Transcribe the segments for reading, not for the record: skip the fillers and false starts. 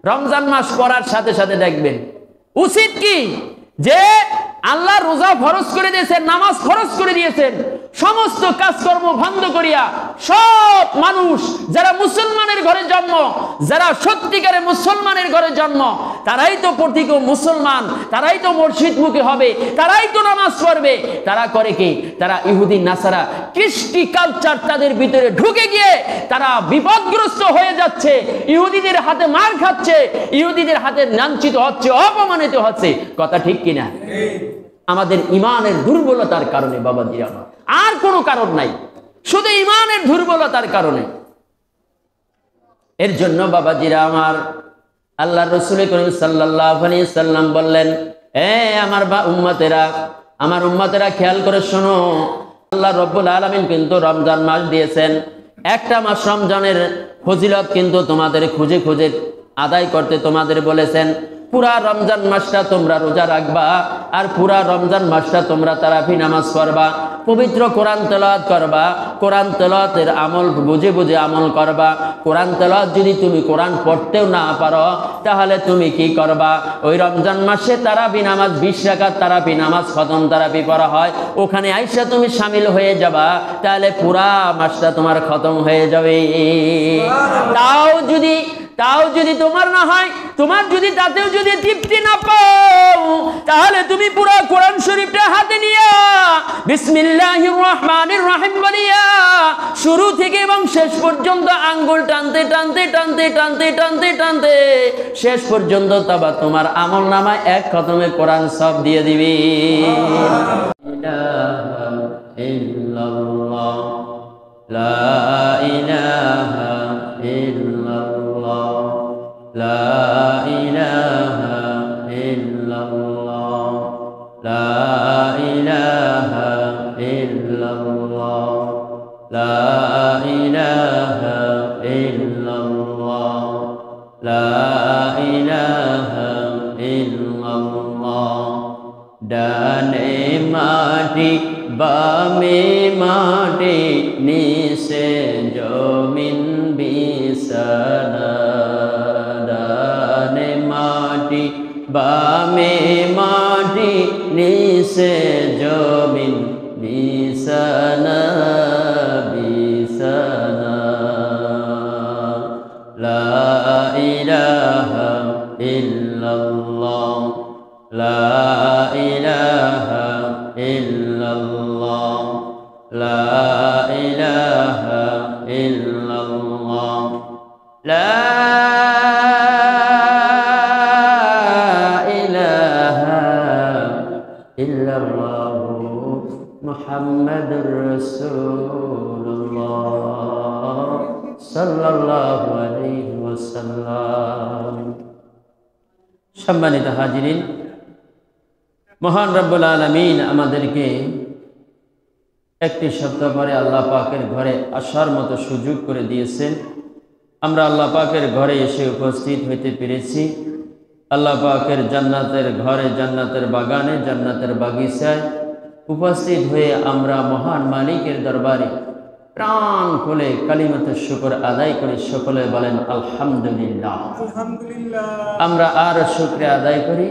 রমজান মাস পড়ার সাথে সাথে দেখবেন উচিত কি যে আল্লাহ রোজা ফরজ করে দিয়েছেন, নামাজ ফরজ করে দিয়েছেন, সমস্ত কাজকর্ম বন্ধ করিয়া সব মানুষ যারা মুসলমানের ঘরে জন্ম, যারা সত্যিকারের মুসলমানের ঘরে জন্ম, তারাই তো প্রতীক মুসলমান, তারাই তো মসজিদমুখী হবে, তারাই তো নামাজ পড়বে। তারা করে কি? তারা ইহুদি নাসারা কৃষ্টি কালচার তাদের ভিতরে ঢুকে গিয়ে তারা বিপদগ্রস্ত হয়ে যাচ্ছে, ইহুদিদের হাতে মার খাচ্ছে, ইহুদিদের হাতে লাঞ্ছিত হচ্ছে, অপমানিত হচ্ছে। কথা ঠিক কিনা? আমাদের ইমানের দুর্বলতার কারণে বাবাজি আমার, আর কোনো কারণ নাই, শুধু ইমানের দুর্বলতার কারণে। এর জন্য বাবাজিরা আমার, আল্লাহ রাসূল করিম সাল্লাল্লাহু আলাইহি সাল্লাম বললেন, আমার উম্মতেরা খেয়াল করে শোনো, আল্লাহ রাব্বুল আলামিন কিন্তু রমজান মাস দিয়েছেন। একটা মাস রমজানের ফজিলত কিন্তু তোমাদের খুঁজে খুঁজে আদায় করতে তোমাদের বলেছেন। পুরা রমজান মাসটা তোমরা রোজা রাখবা, আর পুরা রমজান মাসটা তোমরা তারাবি নামাজ পড়বা, পবিত্র কোরআন তেলাওয়াত করবা, কোরআন তেলাওয়াতের আমল বুঝে বুঝে আমল করবা। কোরআন তেলাওয়াত যদি তুমি কোরআন পড়তেও না পারো, তাহলে তুমি কি করবা? ওই রমজান মাসে তারাবি নামাজ 20 রাকাত তারাবি নামাজ খতম তারাবি পড়া হয়, ওখানে আইসা তুমি শামিল হয়ে যাবা, তাহলে পুরা মাসটা তোমার খতম হয়ে যাবে। তাও যদি তোমার না হয়, তোমার যদি তাতেও যদি তৃপ্তি না পাও, তাহলে তুমি পুরো কোরআন শরীফটা হাতে নিয়ে বিসমিল্লাহির রহমানির রহিম বলিয়া শুরু থেকে এবং শেষ পর্যন্ত আঙ্গুল টানতে টানতে টানতে টানতে টানতে টানতে শেষ পর্যন্ত তবা তোমার আমল নামায় এক খতমে কোরআন সব দিয়ে দিবি। লা ইলাহা ইল্লাল্লাহ, লা ইলাহা ইল্লাল্লাহ, লা ইলাহা ইল্লাল্লাহ, লা ইলাহা ইল্লাল্লাহ, লা ইলাহা ইল্লাল্লাহ। ডানে মাটি বামে মাটি নিচে জমিন বিছানা, ডানে মাটি বামে মাটি নিচে জমিন বিছানা বিছানা, লা ইলাহা ইল্লাল্লাহ, লা ইলাহা ইল্লাল্লাহ, লা ইলাহা ইল্লাল্লাহ, লা ইলাহা ইল্লাল্লাহ মুহাম্মাদুর রাসূলুল্লাহ সাল্লাল্লাহু আলাইহি ওয়াসাল্লাম। সম্মানিত হাজিরিন, মহান রব্বুল আলামিন আমাদেরকে একটি সপ্তাহ পরে আল্লাহ পাকের ঘরে আসার মতো সুযোগ করে দিয়েছেন। আমরা আল্লাহ পাকের ঘরে এসে উপস্থিত হইতে পেরেছি। আল্লাহ পাকের জান্নাতের ঘরে, জান্নাতের বাগানে, জান্নাতের বাগিচায় উপস্থিত হয়ে আমরা মহান মালিকের দরবারে প্রাণ খুলে কালিমাতুশ শুকর আদায় করে সকলে বলেন আলহামদুলিল্লাহ। আমরা আর শুকরিয়া আদায় করি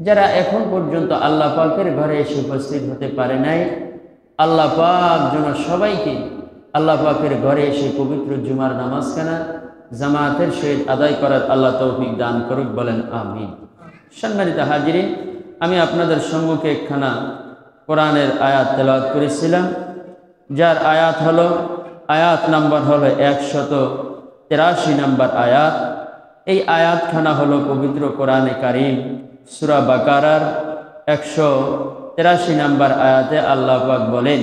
যারা এখন পর্যন্ত আল্লাহ পাকের ঘরে এসে উপস্থিত হতে পারে নাই। আল্লাহ পাক যেন সবাইকে আল্লাহ পাকের ঘরে এসে পবিত্র জুমার নামাজখানা জামাতের সহিত আদায় করার আল্লাহ তৌফিক দান করুক, বলেন আমিন। সম্মানিত হাজিরিন, আমি আপনাদের সম্মুখে একখানা কোরআনের আয়াত তেলাওয়াত করেছিলাম, যার আয়াত নাম্বার হলো 183 নম্বর আয়াত। এই আয়াতখানা হলো পবিত্র কোরআনে কারীম সূরা বাকারার 183 নম্বর আয়াতে আল্লাহ পাক বলেন,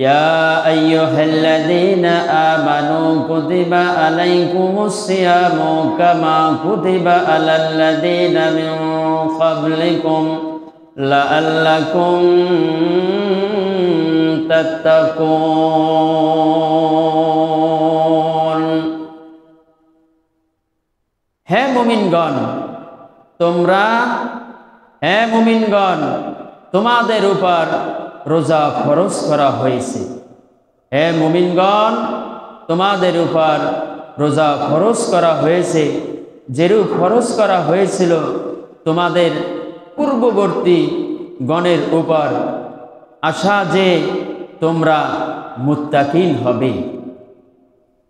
ইয়া আইয়ুহাল্লাযীনা আমানু কুতিবা আলাইকুমুস সিয়ামু কামা কুতিবা আলাল্লাযীনা মিন ক্বাবলিকুম লাআল্লাকুম তাত্তাকুন। হে মুমিনগণ, তোমাদের উপর রোজা ফরজ করা হয়েছে। হে মুমিনগণ, তোমাদের উপর রোজা ফরজ করা হয়েছে যেরূপ ফরজ করা হয়েছিল তোমাদের পূর্ববর্তী গণের উপর, আশা যে তোমরা মুত্তাকিন হবে।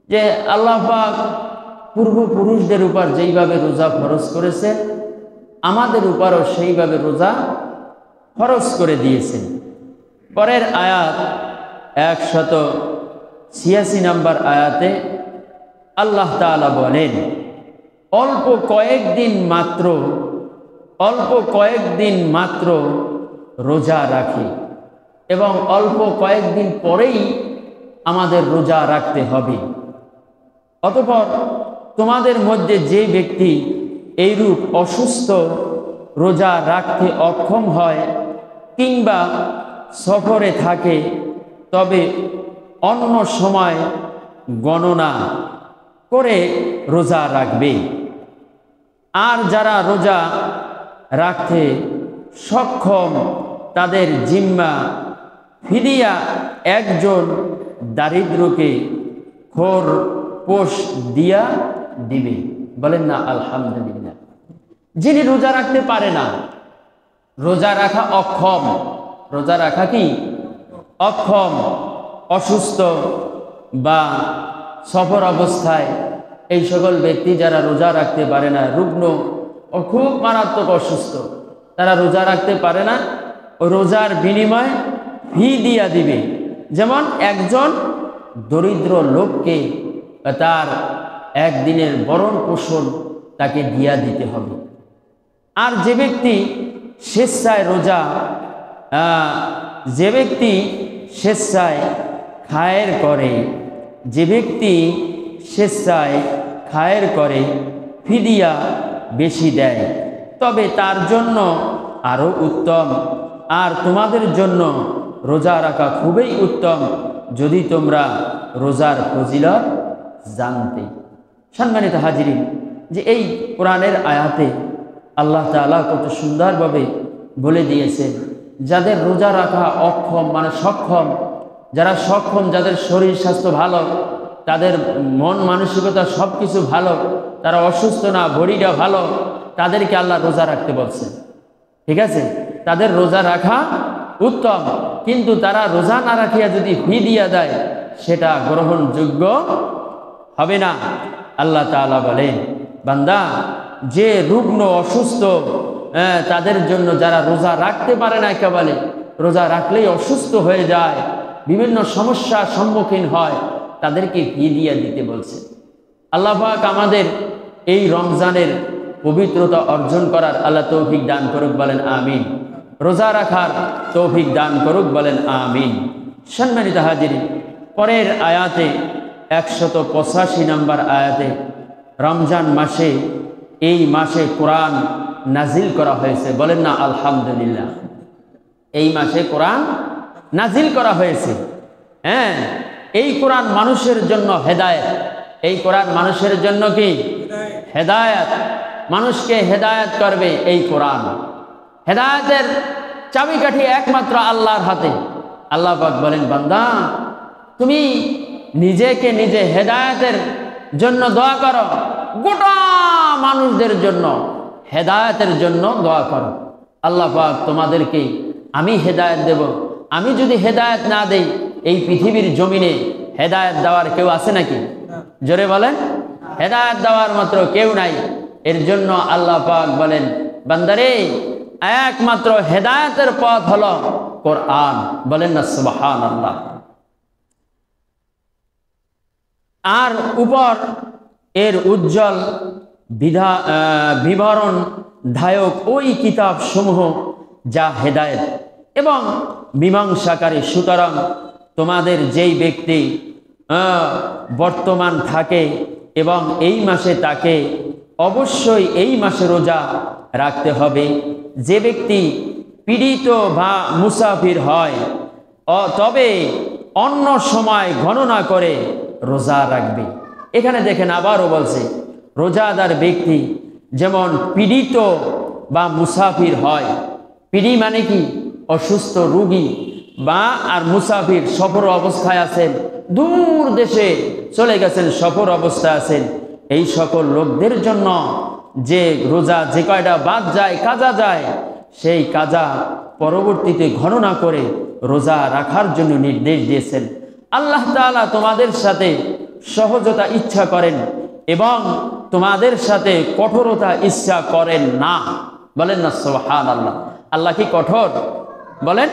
যে আল্লাহ পাক পূর্বপুরুষদের উপর যেইভাবে রোজা ফরজ করেছে, আমাদের উপরও সেইভাবে রোজা ফরজ করে দিয়েছেন। পরের আয়াত 186 নম্বর আয়াতে আল্লাহ তাআলা বলেন, অল্প কয়েকদিন মাত্র রোজা রাখি এবং অল্প কয়েকদিন পরেই আমাদের রোজা রাখতে হবে। অতঃপর তোমাদের মধ্যে যে ব্যক্তি এইরূপ অসুস্থ রোজা রাখতে অক্ষম হয় কিংবা সফরে থাকে, তবে অন্য সময় গণনা করে রোজা রাখবে। আর যারা রোজা রাখতে সক্ষম তাদের জিম্মা ফিদিয়া একজন দারিদ্রকে খোরপোশ দিয়া দিবে। বলেন না আলহামদুলিল্লাহ। যিনি রোজা রাখতে পারে না, রোজা রাখা অক্ষম, রোজা রাখা কি অক্ষম, অসুস্থ বা সফর অবস্থায়, এই সকল ব্যক্তি যারা রোজা রাখতে পারে না, রুগ্ন ও খুব মারাত্মক অসুস্থ, তারা রোজা রাখতে পারে না, ও রোজার বিনিময়ে ফি দিয়া দিবে। যেমন একজন দরিদ্র লোককে তার একদিনের ভরণ পোষণ তাকে দিয়া দিতে হবে। আর যে ব্যক্তি স্বেচ্ছায় খায়ের করে, ফিদিয়া বেশি দেয়, তবে তার জন্য আরো উত্তম। আর তোমাদের জন্য রোজা রাখা খুবই উত্তম, যদি তোমরা রোজার ফজিলত জানতে। সম্মানিত হাজিরিন, যে এই কোরআনের আয়াতে আল্লাহ তাআলা কত সুন্দরভাবে বলে দিয়েছেন, যাদের রোজা রাখা অক্ষম মানে সক্ষম, যারা সক্ষম, যাদের শরীর স্বাস্থ্য ভালো, তাদের মন মানসিকতা সব কিছু ভালো, তারা অসুস্থ না, বডিটা ভালো, তাদেরকে আল্লাহ রোজা রাখতে বলছেন। ঠিক আছে, তাদের রোজা রাখা উত্তম, কিন্তু তারা রোজা না রাখিয়া যদি ফি দিয়া দেয় সেটা গ্রহণযোগ্য হবে না। আল্লাহ তাআলা বলেন, বান্দা যে রুগ্ন অসুস্থ, তাদের জন্য, যারা রোজা রাখতে পারে না, একেবারে রোজা রাখলেই অসুস্থ হয়ে যায়, বিভিন্ন সমস্যার সম্মুখীন হয়, তাদেরকে ফি দিয়া দিতে বলছে। আল্লাহ পাক আমাদের এই রমজানের পবিত্রতা অর্জন করার আল্লাহ তৌফিক দান করুক, বলেন আমিন। রোজা রাখার তৌফিক দান করুক, বলেন আমিন। সম্মানিত হাজিরিন, পরের আয়াতে 185 নম্বর আয়াতে রমজান মাসে, এই মাসে কোরআন নাজিল করা হয়েছে। বলেন না আলহামদুলিল্লাহ। এই মাসে কোরআন নাজিল করা হয়েছে। হ্যাঁ, এই কোরআন মানুষের জন্য হেদায়েত। এই কোরআন মানুষের জন্য কি হেদায়েত, মানুষকে হেদায়েত করবে এই কোরআন। হেদায়েতের চাবিকাঠি একমাত্র আল্লাহর হাতে। আল্লাহ পাক বলেন, বান্দা তুমি নিজেকে নিজে হেদায়েতের জন্য দোয়া করো, গোটা মানুষদের জন্য হেদায়েতের জন্য দোয়া করো। আল্লাহ পাক তোমাদেরকে আমি হেদায়েত দেব। আমি যদি হেদায়েত না দেই, এই পৃথিবীর জমিনে হেদায়েত দেওয়ার কেউ আছে নাকি? জোরে বলেন, হেদায়েত দেওয়ার মাত্র কেউ নাই। এর জন্য আল্লাহ পাক বলেন, বান্দারে একমাত্র হেদায়েতের পথ হলো কোরআন। বলেন না সুবহানাল্লাহ। আর উপর এর উজ্জ্বল বিবরণ ধায়ক ওই কিতাব সমূহ যা হেদায়েত এবং মীমাংসাকারী। সুতরাং তোমাদের যেই ব্যক্তি বর্তমান থাকে এবং এই মাসে তাকে অবশ্যই এই মাসে রোজা রাখতে হবে। যে ব্যক্তি পীড়িত বা মুসাফির হয়, তবে অন্য সময় গণনা করে রোজা রাখবে। এখানে দেখেন আবারও বলছে, রোজাদার ব্যক্তি যেমন পীড়িত বা মুসাফির হয়। পীড়ি মানে কি? অসুস্থ রোগী, বা আর মুসাফির সফর অবস্থায় আছেন, দূর দেশে চলে গেছেন, সফর অবস্থায় আছেন, এই সকল লোকদের জন্য যে রোজা যে কয়টা বাদ যায়, কাজা যায়, সেই কাজা পরবর্তীতে গণনা করে রোজা রাখার জন্য নির্দেশ দিয়েছেন। আল্লাহ তাআলা তোমাদের সাথে সহজতা ইচ্ছা করেন এবং তোমাদের সাথে কঠোরতা ইচ্ছা করেন না। বলেন না সুবহানাল্লাহ। আল্লাহ কি কঠোর? বলেন,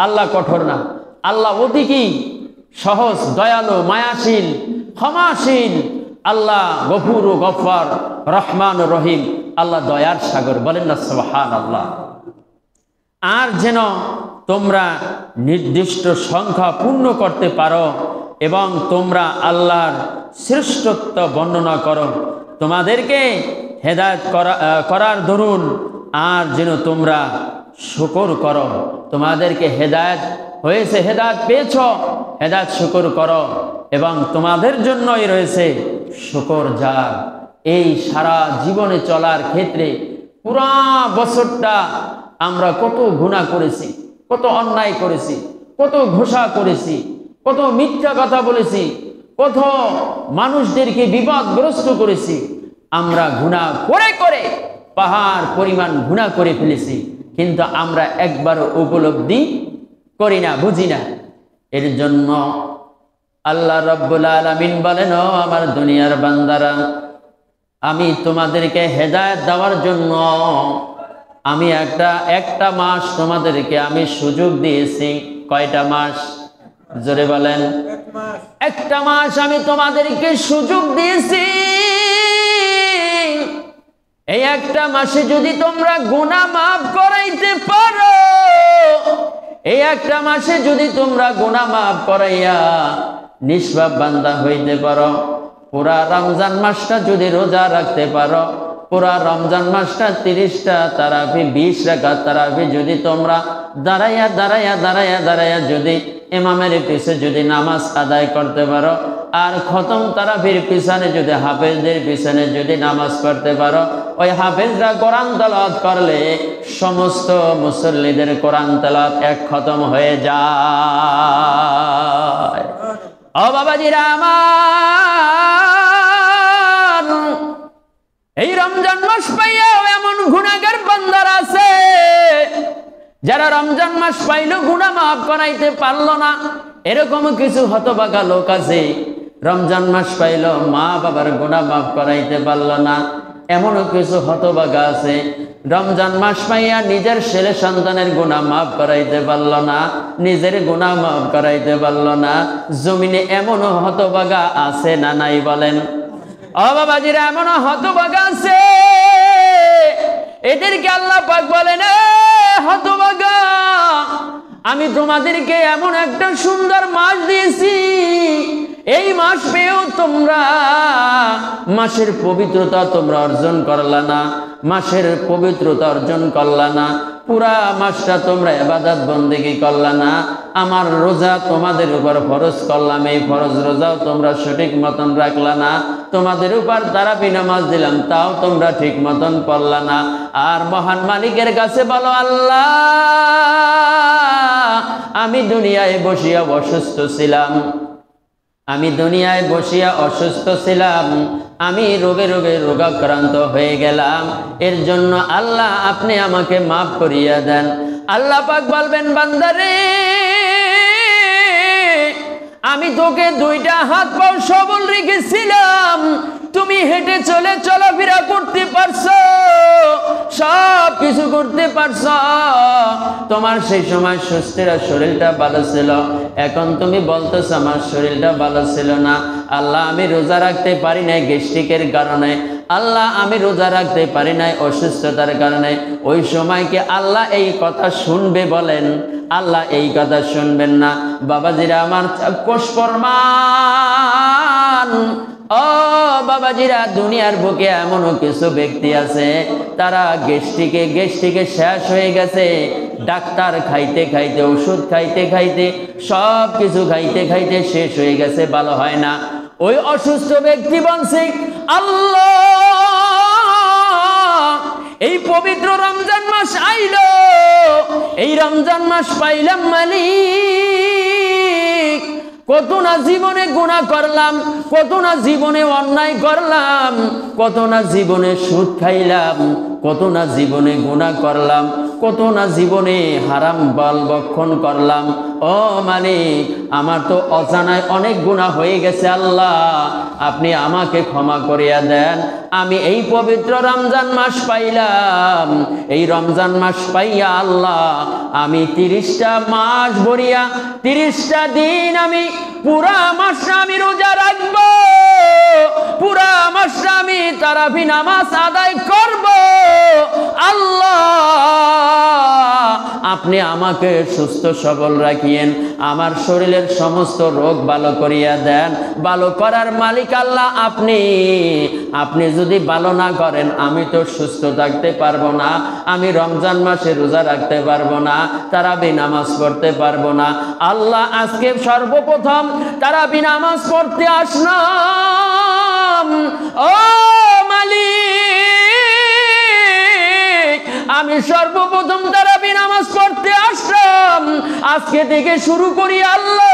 আল্লাহ কঠোর না। আল্লাহ অতি কি সহজ, দয়ালু, মায়াশীল, ক্ষমাশীল। আল্লাহ গফুর ও গফফার, রহমান ও রহিম। আল্লাহ দয়ার সাগর। বলেন না সুবহানাল্লাহ। আর যেন তোমরা নির্দিষ্ট সংখ্যা পূর্ণ করতে পারো এবং তোমরা আল্লাহর শ্রেষ্ঠত্ব বর্ণনা করো, তোমাদেরকে হেদায়েত করার দরুন। আর যেন তোমরা শুকর করো, তোমাদেরকে হেদায়েত হয়েছে, হেদায়েত পেয়েছ, হেদায়েত শুকর করো এবং তোমাদের জন্যই রয়েছে শুকর জাগ। এই সারা জীবনে চলার ক্ষেত্রে পুরা বছরটা আমরা কত গুনাহ করেছি, কত অন্যায় করেছি, কত ঘোষা করেছি, কত মিথ্যা কথা বলেছি, কত মানুষদেরকে বিপদগ্রস্ত করেছি। আমরা গুনাহ করে করে পাহাড় পরিমাণ গুনাহ করে ফেলেছি, কিন্তু আমরা একবারও উপলব্ধি করি না, বুঝি না। এর জন্য আল্লাহ রাব্বুল আলামিন বলেন, ও আমার দুনিয়ার বান্দারা, আমি তোমাদেরকে হেদায়েত দেওয়ার জন্য আমি একটা মাস তোমাদেরকে আমি সুযোগ দিয়েছি। কয়টা মাস? জোরে বলেন। একটা মাস আমি তোমাদেরকে সুযোগ দিয়েছি। এই একটা মাসে যদি তোমরা গুনাহ মাফ করাইতে পারো, এই একটা মাসে যদি তোমরা গুনাহ মাফ করাইয়া নিষ্পাপ বান্দা হইতে পারো, পুরা রমজান মাসটা যদি রোজা রাখতে পারো, পুরা রমজান মাসটা 30টা তারাবি, 20 রাকাত তারাবি যদি তোমরা দাঁড়াইয়া দাঁড়াইয়া দাঁড়াইয়া দাঁড়াইয়া যদি ইমামের পিছে যদি নামাজ আদায় করতে পারো, আর খতম তারাবির পিছনে যদি হাফেজদের পিছনে যদি নামাজ পড়তে পারো, ওই হাফেজরা কোরআন তেলাওয়াত করলে সমস্ত মুসল্লিদের কোরআন তেলাওয়াত এক খতম হয়ে যায়। ও বাবাজিরা আমার, এই রমজান মাস পাইয়াও এমন গুনাহগার বান্দারা আছে যারা রমজান মাস পাইলো গুনাহ মাফ করাইতে পারলো না। এরকম কিছু হতভাগা লোক আছে, রমজান মাস পাইলো মা বাবার গুনাহ মাফ করাইতে পারলো না। এমনও কিছু হতভাগা আছে, রমজান মাস পাইয়া নিজের ছেলে সন্তানের গুনাহ মাফ করাইতে পারলো না, নিজের গুনাহ মাফ করাইতে পারলো না। জমিনে এমনও হতভাগা আছে না নাই? বলেন। ও বাবাজিরা, এমনও হতভাগা আছে, এদেরকে আল্লাহ পাক বলেন, হতভাগা, আমি তোমাদেরকে এমন একটা সুন্দর মাস দিয়েছি, এই মাস পেয়েও তোমরা মাসের পবিত্রতা তোমরা অর্জন করলা না, মাসের পবিত্রতা অর্জন করলা না, পুরা মাসটা তোমরা ইবাদত বন্দেগী করলা না। আমার রোজা তোমাদের উপর ফরজ করলাম, এই ফরজ রোজাও তোমরা সঠিক মতন রাখলা না। তোমাদের উপর তারাবি নামাজ দিলাম, তাও তোমরা ঠিক মতন পড়লা না। আর মহান মালিকের কাছে বলো, আল্লাহ, আমি দুনিয়ায় বসিয়া অসুস্থ ছিলাম, আমি দুনিয়ায় বসিয়া অসুস্থ ছিলাম, আমি রোগে রোগে রোগাক্রান্ত হয়ে গেলাম, এর জন্য আল্লাহ আপনি আমাকে মাফ করিয়া দেন। আল্লাহ পাক বলবেন, বান্দারে, আমি তোকে দুইটা হাত পাও সবল রেখেছিলাম, তুমি হেঁটে চলে চলাফেরা করতে পারছো, সব কিছু করতে পারছো, তোমার সেই সময় সুস্থিরা শরীরটা ভালো ছিল। এখন তুমি বলতেছো আমার শরীরটা ভালো ছিল না। আল্লাহ, আমি রোজা রাখতে পারি নাই গ্যাস্ট্রিকের কারণে, আল্লাহ আমি রোজা রাখতে পারি নাই অসুস্থতার কারণে। ওই সময় কি আল্লাহ এই কথা শুনবে? বলেন। আল্লাহ এই কথা শুনবেন না। বাবাজিরা আমার চাক্ষুষ প্রমাণ, ও বাবাজিরা, দুনিয়ার বুকে এমনও কিছু ব্যক্তি আছে, তারা গ্যাস্ট্রিকে শেষ হয়ে গেছে, ডাক্তার খাইতে খাইতে, ওষুধ খাইতে খাইতে, সব কিছু খাইতে খাইতে শেষ হয়ে গেছে, ভালো হয় না। ওই অসুস্থ ব্যক্তি বলছে, আল্লাহ, এই পবিত্র রমজান মাস আইলো, এই রমজান মাস পাইলাম মালিক, কত না জীবনে গুনাহ করলাম, কত না জীবনে অন্যায় করলাম, কত না জীবনে সুদ খাইলাম, কত না জীবনে গুনাহ করলাম, কত না জীবনে হারাম বাল ভক্ষণ করলাম। ও মালিক, আমার তো অজানায় অনেক গুনাহ হয়ে গেছে আল্লাহ, আপনি আমাকে ক্ষমা করিয়া দেন। আমি এই পবিত্র রমজান মাস পাইলাম, এই রমজান মাস পাইয়া আল্লাহ আমি 30টা মাস ভরিয়া 30টা দিন আমি পুরা মাসটা আমি রোজা রাখবো, পুরা মাসটা আমি তারাবি নামাজ আদায় করব। আল্লাহ আপনি আমাকে সুস্থ সবল রাখিয়েন, আমার শরীরের সমস্ত রোগ ভালো করিয়া দেন। ভালো করার মালিক আল্লাহ আপনি। আপনি যদি ভালো না করেন আমি তো সুস্থ থাকতে পারবো না, আমি রমজান মাসে রোজা রাখতে পারবো না, তারাবি নামাজ পড়তে পারবো না। আল্লাহ আজকে সর্বপ্রথম তারাবি নামাজ পড়তে আসলাম। ও মালিক, আমি সর্বপ্রথম তারাবি নামাজ পড়তে আসলাম। আজকে থেকে শুরু করি আল্লাহ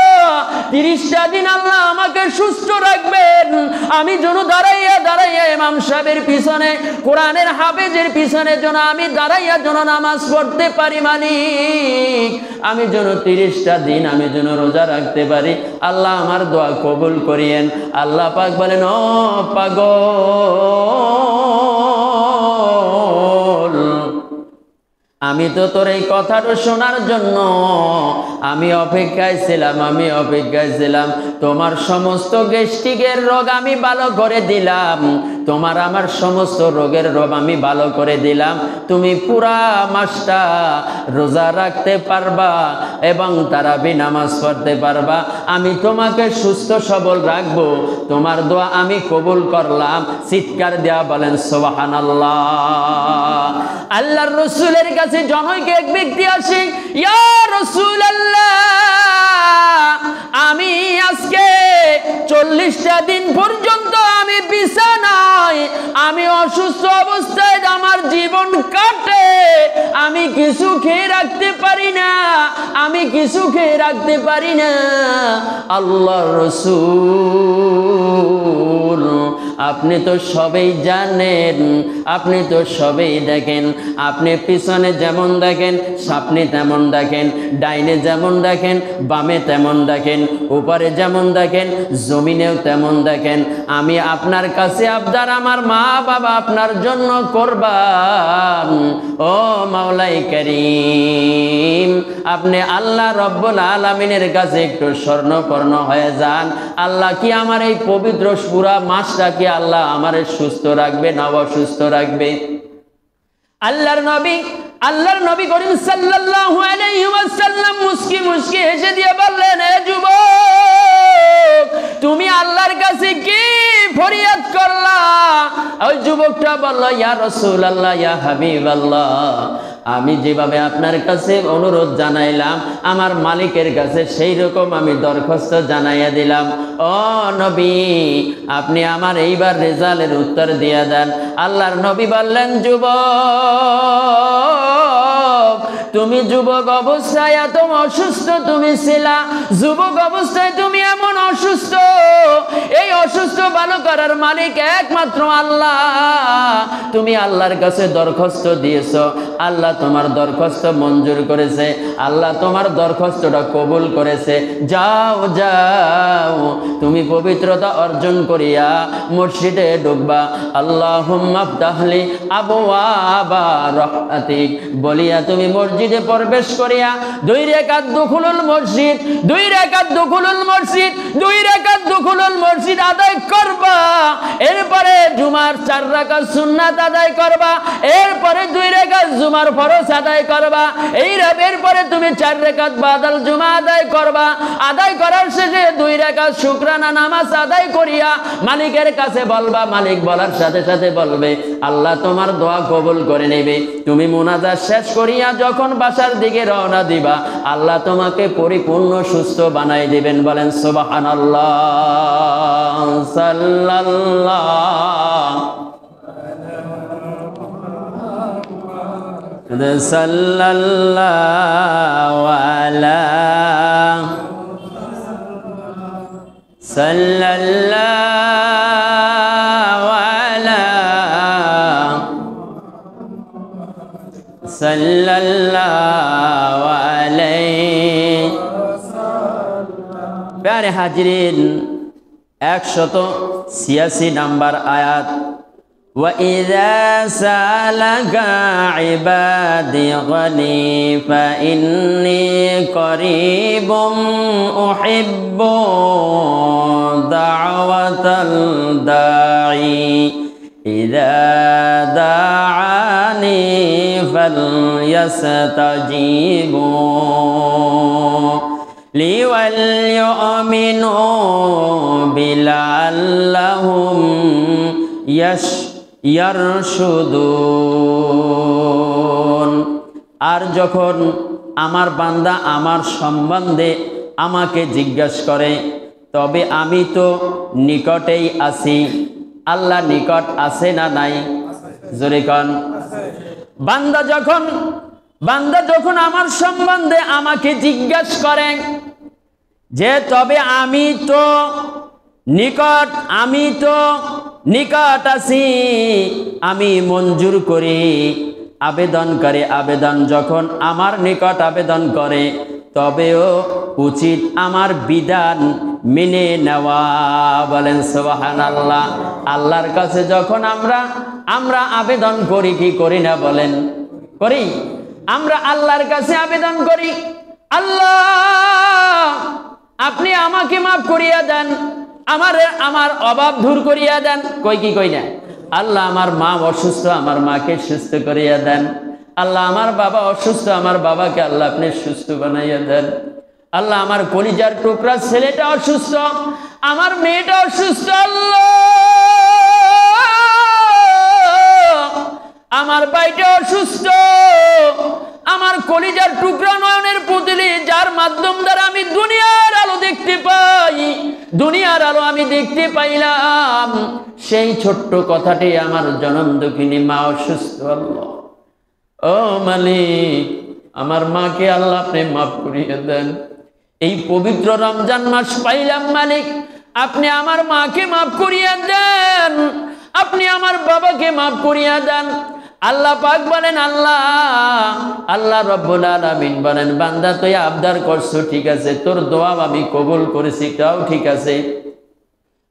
30টা দিন আল্লাহ আমাকে সুস্থ রাখবেন। আমি যেন দাঁড়াইয়া দাঁড়াইয়া ইমাম সাহেবের পিছনে, কোরআনের হাফেজের পিছনে যেন আমি দাঁড়াইয়া যেন নামাজ পড়তে পারি মালিক। আমি যেন 30টা দিন আমি যেন রোজা রাখতে পারি। আল্লাহ আমার দোয়া কবুল করিয়েন। আল্লাহ পাক বলেন, ও পাগল, আমি তো তোর এই কথাটা শোনার জন্য আমি অপেক্ষায় ছিলাম। তোমার সমস্ত গ্যাস্ট্রিকের রোগ আমি ভালো করে দিলাম, তোমার আমার সমস্ত রোগের রোগ আমি ভালো করে দিলাম। তুমি পুরা মাসটা রোজা রাখতে পারবা এবং তারাবি নামাজ পড়তে পারবা। আমি তোমাকে সুস্থ সবল রাখবো। তোমার দোয়া আমি কবুল করলাম। চিৎকার দেয়া বলেন সুবহানাল্লাহ। আল্লাহর রাসূলের কাছে জনৈক এক ব্যক্তি আসে, ইয়া রাসূলুল্লাহ, আমি আজকে 40টা দিন পর্যন্ত আমি বিছানায়, আমি অসুস্থ অবস্থায় আমার জীবন কাটে, আমি কিছু খেয়ে রাখতে পারি না, আল্লাহর রাসূল, আপনি তো সবই জানেন, আপনি তো সবই দেখেন। আপনি পিছনে যেমন দেখেন সামনে তেমন দেখেন, ডাইনে যেমন দেখেন বামে তেমন দেখেন, উপরে যেমন দেখেন জমিনেও তেমন দেখেন। আমি আপনার কাছে আবদার, আমার মা বাবা আপনার জন্য কোরবান। ও মাওলাই কারীম, আপনি আল্লাহ রব্বুল আলামিনের কাছে একটু স্বর্ণপর্ণ হয়ে যান। আল্লাহ কি আমার এই পবিত্র পুরা মাসটা কি আল্লাহ আমারে সুস্থ রাখবে না অসুস্থ রাখবে? আল্লাহর নবী করিম সাল্লাল্লাহু আলাইহি ওয়াসাল্লাম মুস্কি মুস্কি হেসে দিয়ে বললেন, হে যুবক, তুমি আল্লাহর কাছে কি ফরিয়াদ করলা? ওই যুবকটা বলল, ইয়া রাসূলুল্লাহ, ইয়া হাবিবাল্লাহ, আমি যেভাবে আপনার কাছে অনুরোধ জানাইলাম আমার মালিকের কাছে সেই রকম আমি দরখাস্ত জানাইয়া দিলাম। ও নবী, আপনি আমার এইবার রেজাল্টের উত্তর দিয়ে দেন। আল্লাহর নবী বললেন, যুবক, তুমি যুবক অবস্থায় এত অসুস্থ তুমি ছিলা, যুবক অবস্থায় তুমি এমন অসুস্থ, এই অসুস্থ ভালো করার মালিক একমাত্র আল্লাহ। তুমি আল্লাহর কাছে দরখাস্ত দিয়েছ, আল্লাহ তোমার দরখাস্ত মঞ্জুর করেছে, আল্লাহ তোমার দরখাস্তটা কবুল করেছে। যাও যাও, তুমি পবিত্রতা অর্জন করিয়া মসজিদে ঢুকবা। আল্লাহুম্মা ফতাহলি আবওয়াবা রাহমাতিক বলিয়া তুমি মসজিদে প্রবেশ করিয়া 2 রাকাত দুখুলুল মসজিদ, 2 রাকাত দুখুলুল মসজিদ, 2 রাকাত দুখুলুল মসজিদ আদায় করবা। এরপরে জুমার 4 রাকাত সুন্নাত আদায় করবা। এরপরে 2 রাকাত জুমার ফরজ আদায় করবা। এরপরে তুমি 4 রাকাত বাদাল জুমা আদায় করবা। আদায় করার শেষে 2 রাকাত শুকরানা নামাজ আদায় করিয়া মালিকের কাছে বলবা। মালিক বলার সাথে সাথে বলবে, আল্লাহ তোমার দোয়া কবুল করে নেবে। তুমি মুনাজাত শেষ করিয়া যখন বাসার দিকে রওনা দিবা, আল্লাহ তোমাকে পরিপূর্ণ সুস্থ বানাই দিবেন। বলেন সুবহানাল্লাহ। সাল্লাল্লাহু আলা সাল্লাল্লাহু আলা সাল্লাল্লাহু আলাইহি। প্যারে হাজিরিন, 186 নম্বর আয়াত। وَإِذَا سَأَلَكَ عِبَادِي غَنِي فَإِنِّي قَرِيبٌ أُحِبُّ دَعْوَةَ الدَّاعِي إِذَا دَعَانِي فَلْيَسْتَجِيبُوا لِي وَلْيُؤْمِنُوا بِي لَعَلَّهُمْ ইয়ারশুদুন। আর যখন আমার বান্দা আমার সম্বন্ধে আমাকে জিজ্ঞাসা করে, তবে আমি তো নিকটেই আছি। আল্লাহ নিকট আছে না নাই? জোরে কন। বান্দা যখন আমার সম্বন্ধে আমাকে জিজ্ঞাসা করে যে তবে আমি তো নিকট আছি, আমি মঞ্জুর করি। আবেদনকারী আবেদন যখন আমার নিকট আবেদন করে, তবেও উচিত আমার বিধান মেনে নেওয়া। বলেন সুবহানাল্লাহ। আল্লাহর কাছে যখন আমরা আবেদন করি কি করি না? বলেন করি। আমরা আল্লাহর কাছে আবেদন করি, আল্লাহ আপনি আমাকে মাফ করিয়া দেন, আমার অভাব দূর করিয়া দেন। কই কি কই না? আল্লাহ আমার মা অসুস্থ, আমার মাকে সুস্থ করিয়া দেন। আল্লাহ আমার বাবা অসুস্থ, আমার বাবাকে আল্লাহ আপনি সুস্থ বানাইয়া দেন। আল্লাহ আমার কলিজার টুকরা ছেলেটা অসুস্থ, আমার মেয়েটা অসুস্থ, আল্লাহ আমার ভাইটা অসুস্থ, আমার কলিজার টুকরা নয়নের পুতলি, যার মাধ্যম দ্বারা আমি দুনিয়ার আলো দেখতে পাই, দুনিয়ার আলো আমি দেখতে পাইলাম, সেই ছোট্ট কথাটি আমার জনম দুঃখিনী মা অসুস্থ। আল্লাহ ও মালিক, আমার মাকে আল্লাহ আপনি মাফ করিয়ে দেন। এই পবিত্র রমজান মাস পাইলাম মালিক, আপনি আমার মাকে মাফ করিয়া দেন, আপনি আমার বাবাকে মাফ করিয়া দেন। আল্লাহ পাক বলেন, আল্লাহ রব্বুল আলামিন বলেন, বান্দা তুই আবদার করছো ঠিক আছে, তোর দোয়া আমি কবুল করেছি, তাও ঠিক আছে,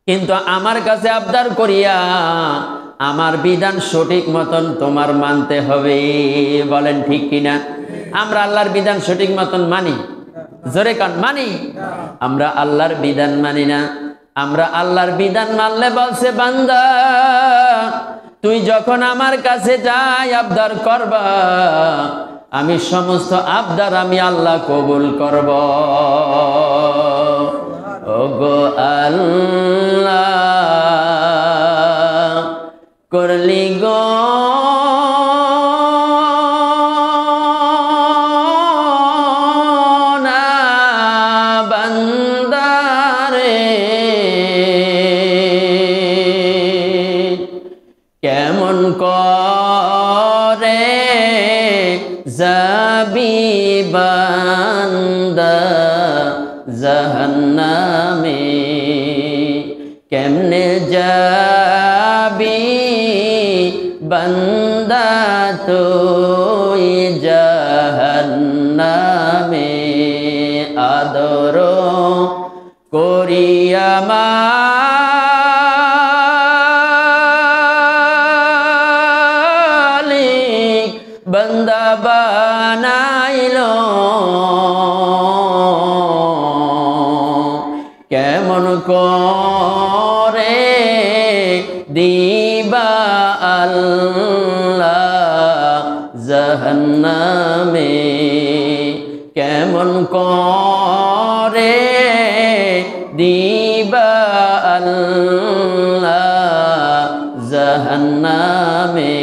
কিন্তু আমার কাছে আবদার করিয়া আমার বিধান সঠিক মতন তোমার মানতে হবে। বলেন ঠিক কিনা? আমরা আল্লাহর বিধান সঠিক মতন মানি? জোরে কান মানি? আমরা আল্লাহর বিধান মানি না। আমরা আল্লাহর বিধান মানলে বলছে বান্দা তুই যখন আমার কাছে যাই আবদার করবা, আমি সমস্ত আবদার আমি আল্লাহ কবুল করব। ওগো আল্লাহ করলি গো না বান্দারে, কেমন করে যাবি বান্দা জাহান্নামে, কেমনে যাবি বান্দা তুই জাহান্নামে, আদর করিয়া মালিক বান্দা বানাইল, কেমন করে দিবা আল্লাহ জাহান্নামে, কেমন করে দিবা আল্লাহ জাহান্নামে।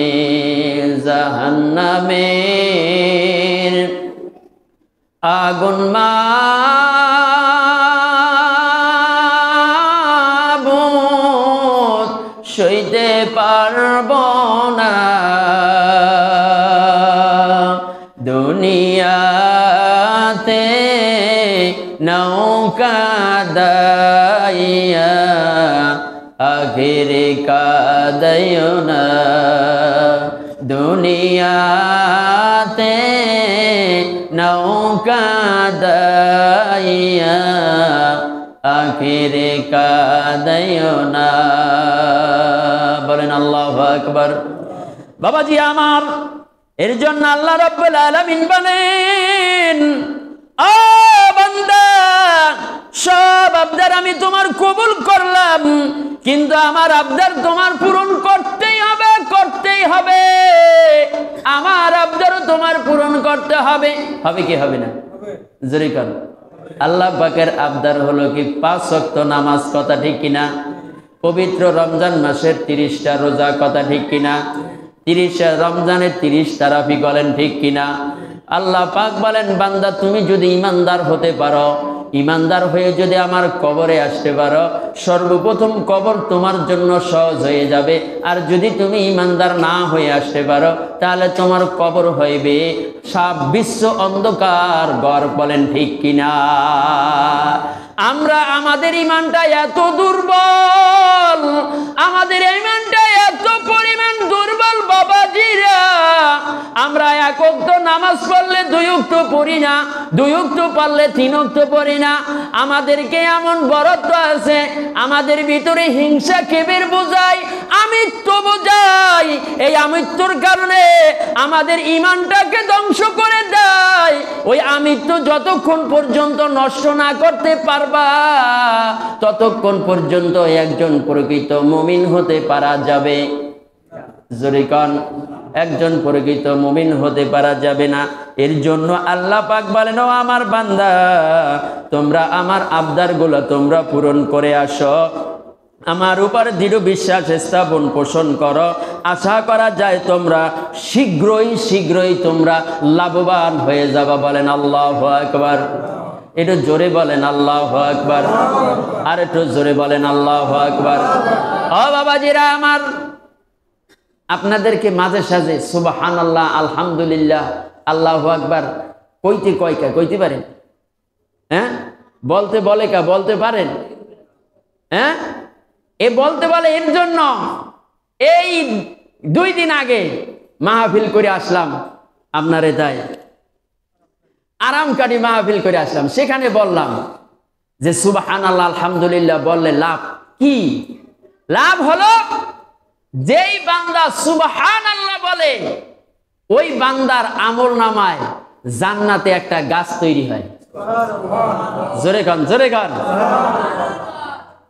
জাহান্নামের আগুন মাবুদ সইতে পারব না, দুনিয়াতে নৌকা দাইয়া দুনিয়াতে নৌকা দাইয়া আখিরে কাদাইও না। বলেন আল্লাহু আকবার। বাবাজি আমার, এর জন্য আল্লাহ রাব্বুল আলামিন বলেন, ও বান্দা, সব আবদার আমি তোমার কবুল করলাম, কিন্তু আমার আবদার তোমার পূরণ করতেই হবে, করতেই হবে। আমার আবদারও তোমার পূরণ করতে হবে। হবে কি হবে না? জোরে কর। আল্লাহ পাকের আবদার হলো কি 5 ওয়াক্ত নামাজ, কথা ঠিক কিনা? পবিত্র রমজান মাসের 30টা রোজা, কথা ঠিক কিনা? 30 রমজানের 30 তারাবি, বলেন ঠিক কিনা? আল্লাহ পাক বলেন, বান্দা তুমি যদি ইমানদার হতে পারো, ইমানদার হয়ে যদি আমার কবরে আসতে পারো, সর্বপ্রথম কবর তোমার জন্য সহজ হয়ে যাবে। আর যদি তুমি ইমানদার না হয়ে আসতে পারো, তাহলে তোমার কবর হইবে সাব বিশ্ব অন্ধকার ঘর, বলেন ঠিক কিনা? আমরা আমাদের ইমানটা এত দুর্বল, আমাদের ইমানটা এত পরিমাণ দুর্বল বাবাজিরা, আমরা 1 ওয়াক্ত নামাজ পড়লে 2 ওয়াক্ত পড়ি না, 2 ওয়াক্ত পড়লে 3 ওয়াক্ত পড়ি না। আমাদেরকে এমন বরত্ব আছে, আমাদের ভিতরে হিংসা কিবির বোঝাই, আমিত্ব বোঝাই। এই আমিত্বর কারণে আমাদের ইমানটাকে ধ্বংস করে দেয়। ওই আমিত্ব যতক্ষণ পর্যন্ত নষ্ট না করতে পারবা, ততক্ষণ পর্যন্ত একজন প্রকৃত মুমিন হতে পারা যাবে। জোরে কোন, একজন প্রকৃত মুমিন হতে পারা যাবে না। এর জন্য আল্লাহ পাক বলেন, ও আমার বান্দা, তোমরা আমার আবদারগুলো তোমরা পূরণ করে আসো, আমার উপর দৃঢ় বিশ্বাস স্থাপন পোষণ করো। আশা করা যায় তোমরা শীঘ্রই তোমরা লাভবান হয়ে যাবা। বলেন আল্লাহু আকবার। একটু জোরে বলেন আল্লাহু আকবার। আর একটু জোরে বলেন আল্লাহু আকবার। ও বাবাজিরা আমার, আপনাদেরকে মাঝে সাঝে সুবহানাল্লাহ, আলহামদুলিল্লাহ, আল্লাহু আকবার কইতে পারেন? হ্যাঁ, বলতে বলে কা বলতে পারেন? হ্যাঁ, এ বলতে বলে এর জন্য এই 2 দিন আগে মাহফিল করে আসলাম, আপনারে তাই আরামকারী মাহফিল করে আসলাম। সেখানে বললাম যে সুবহানাল্লাহ, আলহামদুলিল্লাহ বললে লাভ কি? লাভ হলো যেই বান্দা সুবহানাল্লাহ বলে, ওই বান্দার আমলনামায় জান্নাতে একটা গাছ তৈরি হয়। জোরে কান, জোরে কান।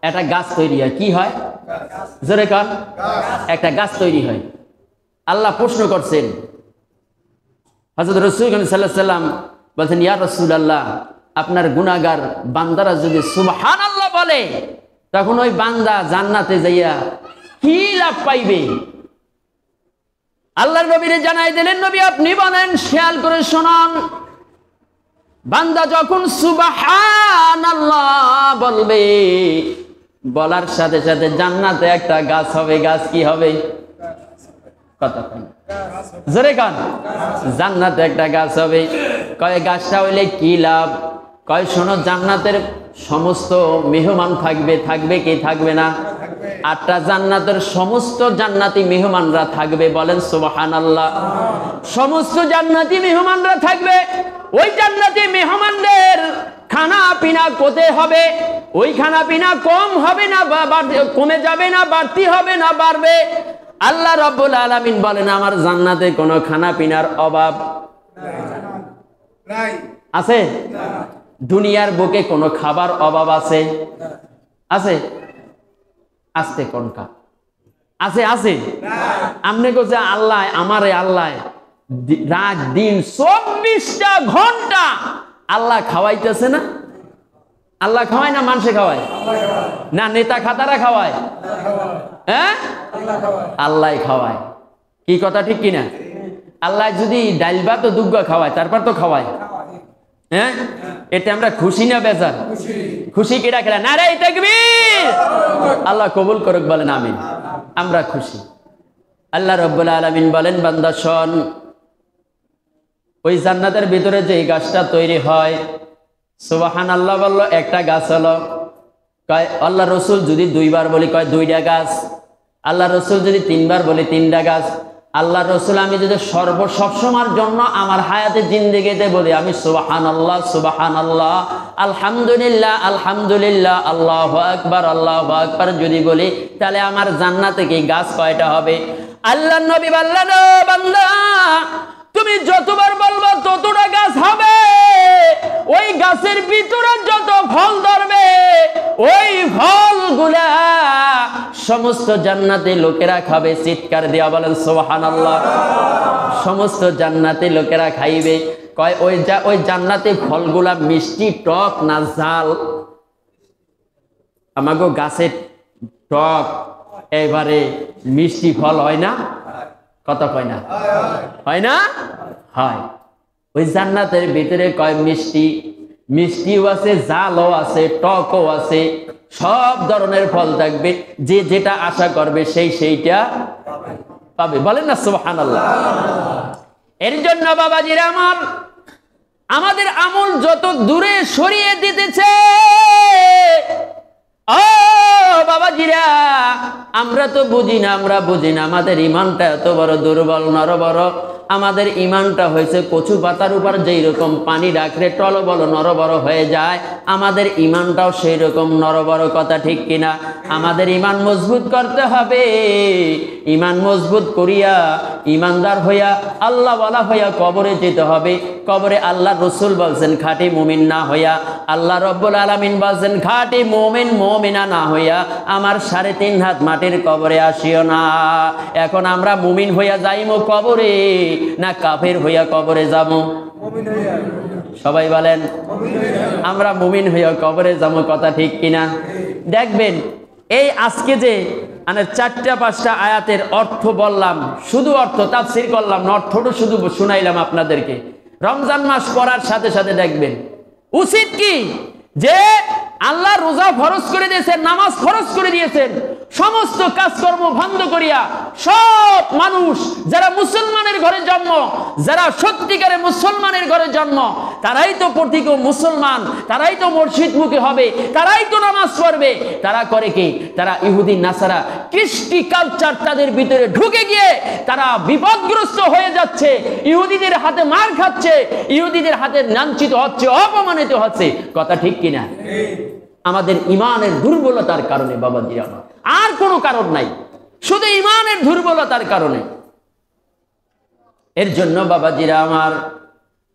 একটা গাছ তৈরি হয়। কি হয়? জোরে কান। একটা গাছ তৈরি হয়। আল্লাহ প্রশ্ন করছেন, হযরত রাসূল সাল্লাল্লাহু আলাইহি ওয়াসাল্লাম বলছেন, ইয়া রাসূলুল্লাহ, আপনার গুনাহগার বান্দারা যদি সুবহানাল্লাহ বলে, তখন ওই বান্দা জান্নাতে যাইয়া কি লাভ পাইবে? আল্লাহর নবীরে জানাই দিলেন, নবী আপনি বলেন, খেয়াল করে শুনুন, বান্দা যখন সুবহানাল্লাহ বলবে, বলার সাথে সাথে জান্নাতে একটা গাছ হবে। গাছ কি হবে? কথা কন, জোরে কন। জান্নাতে একটা গাছ হবে। কয় গাছটা হইলে কি লাভ? কয় শোনো, জান্নাতের সমস্ত মেহমান থাকবে। থাকবে কি থাকবে না? 8টা জান্নাতের সমস্ত জান্নাতি মেহমানরা থাকবে। বলেন সুবহানাল্লাহ। সমস্ত জান্নাতি মেহমানরা থাকবে। ওই জান্নাতি মেহমানদের খানা পিনা কোথায় হবে? ওই খানা পিনা কম হবে না, কমে যাবে না, বাড়তি হবে না, বাড়বে? আল্লাহ রাব্বুল আলামিন বলেন, আমার জান্নাতে কোনো খানা পিনার অভাব আছে? দুনিয়ার বুকে কোনো খাবার অভাব আছে? আছে? আসতে কোনটা আছে? আছে? আপনি কোথায়? আল্লাহ আমারে, আল্লাহ রাত দিন 24টা ঘন্টা আল্লাহ খাওয়াইতেছে না? আল্লাহ খাওয়ায় না মানুষে খাওয়ায়? না নেতা খাতারা খাওয়ায়? হ্যাঁ, আল্লাহ খাওয়ায়। কি কথা ঠিক কিনা? আল্লাহ যদি ডাইল ভাত ও দুগ্গা খাওয়ায়, তারপর তো খাওয়ায়। হ্যাঁ, এতে আমরা খুশি না বেজার? খুশি। কেডা কেডা নারে তাকবীর! আল্লাহ কবুল করুক, বলেন আমিন। আমরা খুশি। আল্লাহ রাব্বুল আলামিন বলেন, বান্দা শোন, ওই জান্নাতের ভিতরে যে গাছটা তৈরি হয়, সুবহানাল্লাহ বললো, একটা গাছ হলো। কয় আল্লাহ রসুল যদি 2 বার বলি, কয় 2টা গাছ। আল্লাহ রসুল যদি 3 বার বলি, 3টা গাছ। আল্লাহ রসুল আমি যদি সবসময়ের জন্য আমার হায়াতে জিন্দেগিতে বলি আমি সুবহানাল্লাহ সুবহানাল্লাহ, আলহামদুলিল্লাহ আলহামদুলিল্লাহ, আল্লাহু আকবার যদি বলি, তাহলে আমার জান্নাতে কি গাছ কয়টা হবে? আল্লাহ নবী বললেন, ও বান্দা, তুমি যতবার বলবো ততটা গাছ হবে। ওই গাছের ভিতরে যত ফল ধরবে, ওই ফলগুলা সমস্ত জান্নাতি লোকেরা খাবে। চিৎকার দিয়া বলেন সুবহানাল্লাহ। সমস্ত জান্নাতি লোকেরা খাইবে। কয় ওই জান্নাতি ফলগুলা মিষ্টি, টক না ঝাল? আমাগো গাছের টক এবারে মিষ্টি ফল হয় না? কথা কয় না? হয় না? হয়। ওই জান্নাতের ভিতরে কয় মিষ্টিও আছে, জালও আছে, টকও আছে, সব ধরনের ফল থাকবে। যে যেটা আশা করবে সেইটা পাবে। বলেন না সুবহানাল্লাহ। এর জন্য বাবাজিরা আমার, আমাদের আমল যত দূরে সরিয়ে দিতেছে, ও বাবাজিরা, আমরা তো বুঝি না, আমাদের ইমানটা এত বড় দুর্বল, নরবড়। আমাদের ইমানটা হয়েছে কচু পাতার উপর যেই রকম পানি রাখলে টলবল নরবড় হয়ে যায়, আমাদের ইমানটাও সেই রকম নরবড়। কথা ঠিক কিনা? আমাদের ইমান মজবুত করতে হবে। ইমান মজবুত করিয়া ইমানদার হইয়া আল্লাহওয়ালা হইয়া কবরে যেতে হবে। কবরে আল্লাহ রসুল বলছেন খাঁটি মুমিন না হইয়া, আল্লাহ রব্বুল আলামিন বলছেন খাঁটি মুমিনা না হইয়া আমার 3.5 হাত মাটির কবরে আসিও না। এখন আমরা মুমিন হইয়া যাইমো কবরে না কাফের হইয়া কবরে যাবো? সবাই বলেন, আমরা মুমিন হইয়া কবরে যাবো। কথা ঠিক কিনা? দেখবেন এই আজকে যে 4-5টা আয়াতের অর্থ বললাম, শুধু অর্থ তাফসীর করলাম না, অর্থটা শুধু শুনাইলাম আপনাদেরকে। রমজান মাস পড়ার সাথে সাথে দেখবেন উচিত কি যে আল্লাহ রোজা ফরজ করে দিয়েছেন, নামাজ ফরজ করে দিয়েছেন, সমস্ত কাজকর্ম বন্ধ করিয়া সব মানুষ যারা মুসলমানের ঘরে জন্ম, যারা সত্যিকারে মুসলমানের ঘরে জন্ম, তারাই তো প্রতীক মুসলমান, তারাই তো মসজিদমুখী হবে, তারাই তো নামাজ পড়বে। তারা করে কি? তারা ইহুদি নাসারা কৃষ্টি কালচার তাদের ভিতরে ঢুকে গিয়ে তারা বিপদগ্রস্ত হয়ে যাচ্ছে, ইহুদিদের হাতে মার খাচ্ছে, ইহুদিদের হাতে লাঞ্ছিত হচ্ছে, অপমানিত হচ্ছে। কথা ঠিক কিনা? আমাদের ইমানের দুর্বলতার কারণে বাবাজি আমার, আর কোনো কারণ নাই, শুধু ইমানের দুর্বলতার কারণে। এর জন্য বাবাজিরা আমার,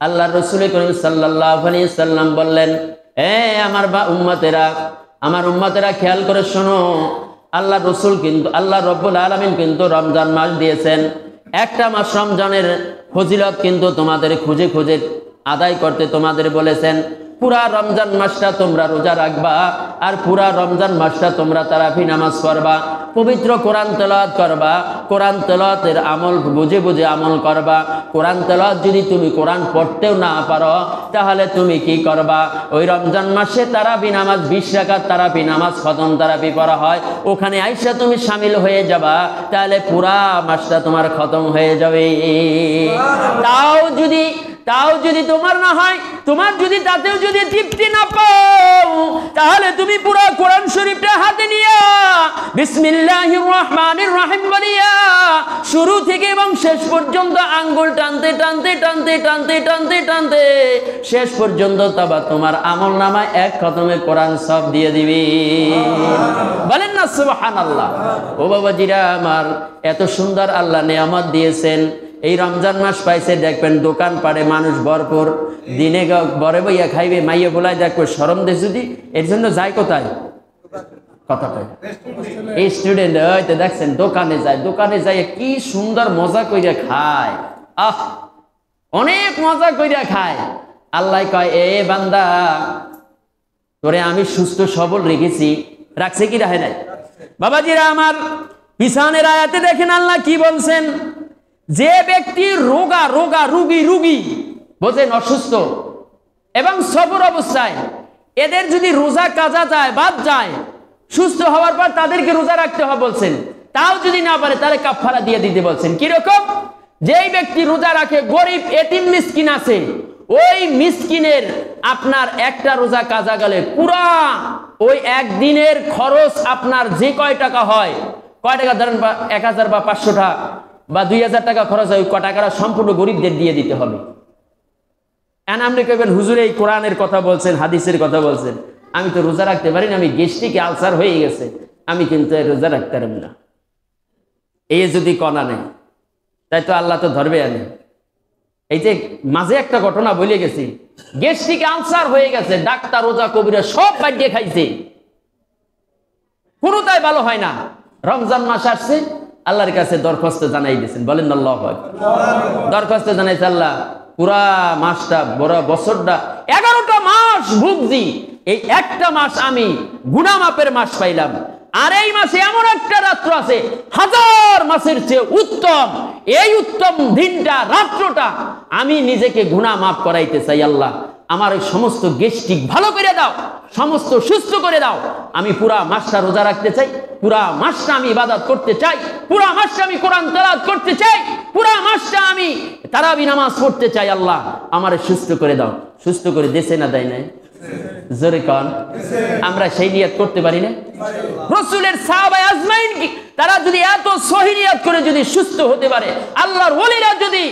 আল্লাহ রাসূল করিম সাল্লাল্লাহু আলাইহি সাল্লাম বললেন, আমার উম্মতেরা খেয়াল করে শোনো, আল্লাহ রাসূল কিন্তু, আল্লাহ রাব্বুল আলামিন কিন্তু রমজান মাস দিয়েছেন। একটা মাস রমজানের ফজিলত কিন্তু তোমাদের খুঁজে খুঁজে আদায় করতে তোমাদের বলেছেন। পুরা রমজান মাসটা তোমরা রোজা রাখবা, আর পুরা রমজান মাসটা তোমরা তারাবি নামাজ পড়বা, পবিত্র কোরআন তেলাওয়াত করবা, কোরআন তেলাওয়াতের আমল বুঝে বুঝে আমল করবা। কোরআন তেলাওয়াত যদি তুমি কোরআন পড়তেও না পারো, তাহলে তুমি কি করবা? ওই রমজান মাসে তারাবি নামাজ 20 রাকাত তারাবি নামাজ, খতম তারাবি পড়া হয়, ওখানে আইসা তুমি শামিল হয়ে যাবা, তাহলে পুরা মাসটা তোমার খতম হয়ে যাবে। তাও যদি তোমার না হয়, তোমার যদি তাতেও যদি তৃপ্তি না পাও, তাহলে তুমি পুরো কোরআন শরীফটা হাতে নিয়া বিসমিল্লাহির রহমানির রহিম বলিয়া শুরু থেকে এবং শেষ পর্যন্ত আঙ্গুল টানতে টানতে টানতে টানতে টানতে টানতে শেষ পর্যন্ত তবা তোমার আমল নামায় 1 খতমে কোরআন সব দিয়ে দিবি। বলেন না সুবহানাল্লাহ। ও বাবাজিরা আমার, এত সুন্দর আল্লাহ নিয়ামত দিয়েছেন। এই রমজান মাস পাইছে, দেখবেন দোকান পাড়ে মানুষ ভরপুর, দিনে বরে বইয়া খাইবে, মাইয়া বলায় দেখবে শরম দে যদি, এর জন্য যায় কোথায়? কথা কয় এই স্টুডেন্ট হয়তো দেখছেন দোকানে যায় কি সুন্দর মজা কইরা খায়, অনেক মজা কইরা খায়। আল্লাহ কয়, এ বান্দা, তোরে আমি সুস্থ সবল রেখেছি। রাখছে কি রাখে নাই? বাবাজিরা আমার, পিছনের আয়াতে দেখেন আল্লাহ কি বলছেন, যে ব্যক্তি রোগী বোঝেন, অসুস্থ এবং সফর অবস্থায়, এদের যদি রোজা কাজা যায়, বাদ যায়, সুস্থ হওয়ার পর তাদেরকে রোজা রাখতে হবে বলছেন। তাও যদি না পারে তাহলে কাফারা দিয়ে দিতে বলছেন। কিরকম? যেই ব্যক্তি রোজা রাখে, গরিব এতিম মিসকিন আছে, ওই মিসকিনের আপনার একটা রোজা কাজা গেলে পুরা ওই একদিনের খরচ আপনার যে কয় টাকা হয়, কয় টাকা ধরেন, 1000 বা 500 টাকা, বা 2000 টাকা খরচ হয়, ওই টাকাটা সম্পূর্ণ গরিবদের দিয়ে দিতে হবে। আপনি কইবেন হুজুর এই কোরআনের কথা বলছেন, হাদিসের কথা বলছেন, আমি তো রোজা রাখতে পারি না, আমি গ্যাস্ট্রিক আলসার হয়ে গেছে, আমি কিন্তু রোজা রাখতে পারব না। এই যদি কণা নেই, তাই তো আল্লাহ তো ধরবে আনে। এই যে মাঝে একটা ঘটনা বলে গেছি, গ্যাস্ট্রিক আলসার হয়ে গেছে, ডাক্তার রোজা কবিরা সব বাড়িয়ে খাইছে, কোনোটাই ভালো হয় না। রমজান মাস আসছে, আল্লাহর কাছে দরখাস্ত জানাই দিয়েছেন, বলেন আল্লাহু আকবার। দরখাস্ত জানাইছে, আল্লাহ পুরা মাসটা, বড় বছরটা 11টা মাস ভুগছি, এই একটা মাস আমি গুনাহ মাপের মাস পাইলাম, আর এই মাসে এমন একটা রাত্র আছে 1000 মাসের চেয়ে উত্তম, এই উত্তম দিনটা, রাত্রটা আমি নিজেকে গুনাহ মাফ করাইতে চাই। আল্লাহ আমার এই সমস্ত গ্যাস্ট্রিক ভালো করে দাও, সমস্ত সুস্থ করে দাও, আমি পুরা মাসটা রোজা রাখতে চাই, পুরা মাসটা আমি ইবাদত করতে চাই, পুরা মাসটা আমি কোরআন তেলাওয়াত করতে চাই, পুরা মাসটা আমি তারাবি নামাজ পড়তে চাই। আল্লাহ আমার সুস্থ করে দাও। সুস্থ করে দেশে না দেয় নাই? জোরে কোন। আমরা সেই নিয়ত করতে পারি না? রাসূলের সাহাবা আজমাইন কি তারা যদি এত সহি নিয়ত করে যদি সুস্থ হতে পারে, আল্লাহর ওলিরা যদি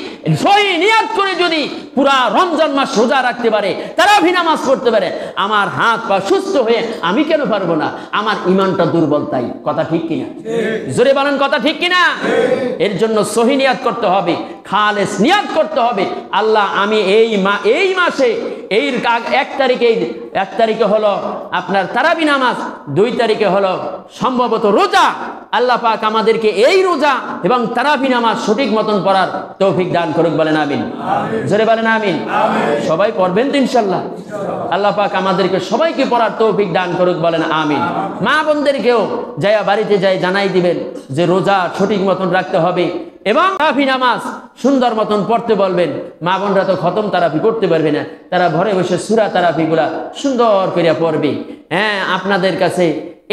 সহি নিয়ত করে যদি পুরা রমজান মাস রোজা রাখতে পারে, তারাবি নামাজ পড়তে পারে, আমার হাত পা সুস্থ হয়ে আমি কেন পারবো না? আমার ঈমানটা দুর্বল, তাই। কথা ঠিক কিনা? জোরে বলেন, কথা ঠিক কিনা? এর জন্য সহি নিয়ত করতে হবে, খালেস নিয়ত করতে হবে। আল্লাহ আমি এই মাসে এই 1 তারিখে হলো আপনার তারাবি নামাজ, 2 তারিখে হলো সম্ভবত রোজা। আল্লাহ পাক আমাদেরকে এই রোজা এবং তারাবি নামাজ সঠিক মতন পড়ার তৌফিক দান করুক, বলেন আমিন। জোরে বলেন আমিন। সবাই পড়বেন তো ইনশাআল্লাহ? আল্লাহ পাক আমাদেরকে সবাইকে পড়ার তৌফিক দান করুক, বলেন আমিন। মা বোনদেরকেও যায়া বাড়িতে যাই জানাই দিবেন যে রোজা সঠিক মতন রাখতে হবে এবং তারাবি নামাজ সুন্দর মতন পড়তে বলবেন। মা বোনরা তো খতম তারাবি করতে পারবে না, তারা ঘরে বসে সূরা তারাবিগুলা সুন্দর করে পড়বে। হ্যাঁ, আপনাদের কাছে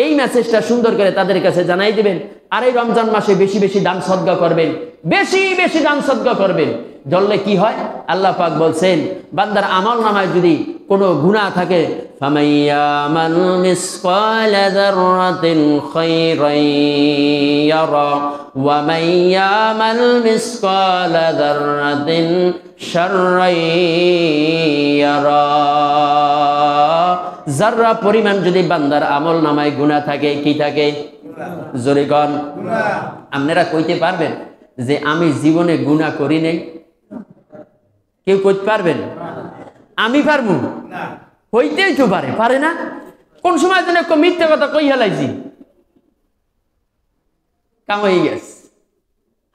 এই মেসেজটা সুন্দর করে তাদের কাছে জানাই দিবেন। আর এই রমজান মাসে বেশি বেশি দান সদকা করবেন, বেশি বেশি দান সদকা করবেন। ধরলে কি হয়? আল্লাহ পাক বলছেন, বান্দার আমল নামায় যদি কোনো গুনাহ থাকে, ফামাইয়ামাল মিসকালা যাররাতিন খায়রান ইয়ারা ওয়া মাইয়ামাল মিসকালা যাররাতিন শাররান ইয়ারা। যাররা পরিমাণ যদি বান্দার আমল নামায় গুনাহ থাকে, কি থাকে? জোরে কোন। আপনারা কইতে পারবেন যে আমি জীবনে গুনাহ করি নাই? কেউ কইতে পারবেন? আমি পারবো? হইতেই তো পারে না? কোন সময় যেন একটু মিথ্যে কথা কই হেলাইছি, কাম হয়ে গেছে।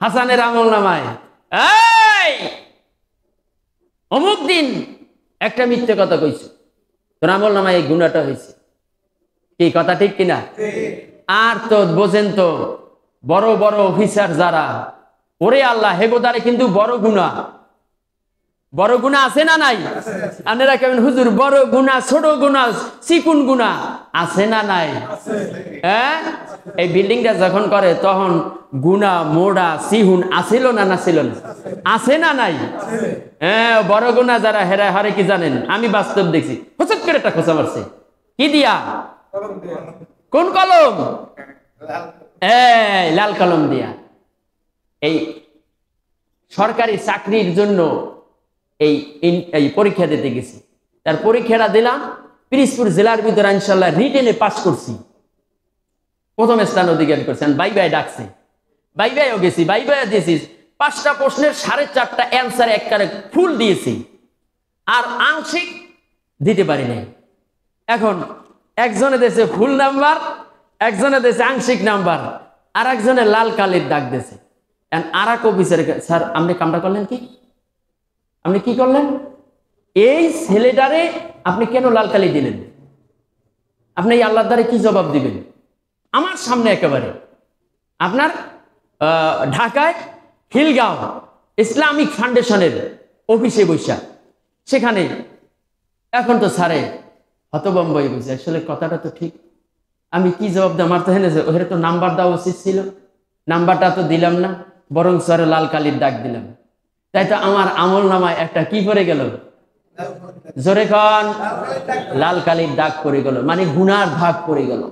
হাসানের আমল নামায় এই অমুক দিন একটা মিথ্যে কথা কইছো, তোর আমল নামায় এই গুনাহটা হয়েছে। কি কথা ঠিক কিনা? আর তো বোঝেন তো বড় বড় অফিসার যারা, ওরে আল্লাহ হেগোদারে কিন্তু বড় গুনাহ আছে না নাই? আপনারা কেমন হুজুর বড় গুনাহ, ছোট গুনাহ, চিকুন গুনাহ আছে না নাই? হ্যাঁ, এই বিল্ডিংটা যখন করে তখন গুনাহ মোড়া সিহুন আসিল না নাছিল না? আছে না নাই? হ্যাঁ, বড় গুনাহ যারা হেরা হারে কি জানেন? আমি বাস্তব দেখছি, হঠাৎ করে একটা খোঁচা মারছে। কি দিয়া? কোন কলম? লাল কলম দিয়া। এই সরকারি চাকরির জন্য এই পরীক্ষা দিতে গেছি, তার পরীক্ষাটা দিলাম পিরিজপুর জেলার ভিতরে, ইনশাল্লাহ রিটেনে পাস করছি, প্রথম স্থান অধিকার করছেন। বাইবাই ডাকছে, বাইবাইও গেছি, বাইবাই দিয়েছি। 5টা প্রশ্নের 4.5টা অ্যান্সার একবারে ফুল দিয়েছি, আর আংশিক দিতে পারি নাই। এখন একজনে দেশে ফুল নাম্বার, একজনে দেশে আংশিক নাম্বার, আর একজনে লাল কালির দাগ দিয়েছে। আর এক অফিসার, স্যার আপনি কামটা করলেন কি? আপনি কি করলেন? এই ছেলেটারে আপনি কেন লাল কালি দিলেন? আপনি এই আল্লাহর দ্বারে কি জবাব দিবেন? আমার সামনে একেবারে আপনার ঢাকায় খিলগাঁও ইসলামিক ফাউন্ডেশনের অফিসে বসা, সেখানে এখন তো স্যারে হতবম্বই বুঝে, আসলে কথাটা তো ঠিক, আমি কি জবাব দেব? আমার তো হেনেছে ওখানে তো নাম্বার দেওয়া উচিত ছিল, নাম্বারটা তো দিলাম না, বরং স্যারে লাল কালির দাগ দিলাম। তাই তো আমার আমল নামায় একটা কি পড়ে গেল? জোরে খান, লাল কালির দাগ পড়ে গেল, মানে গুনার ভাগ পড়ে গেল।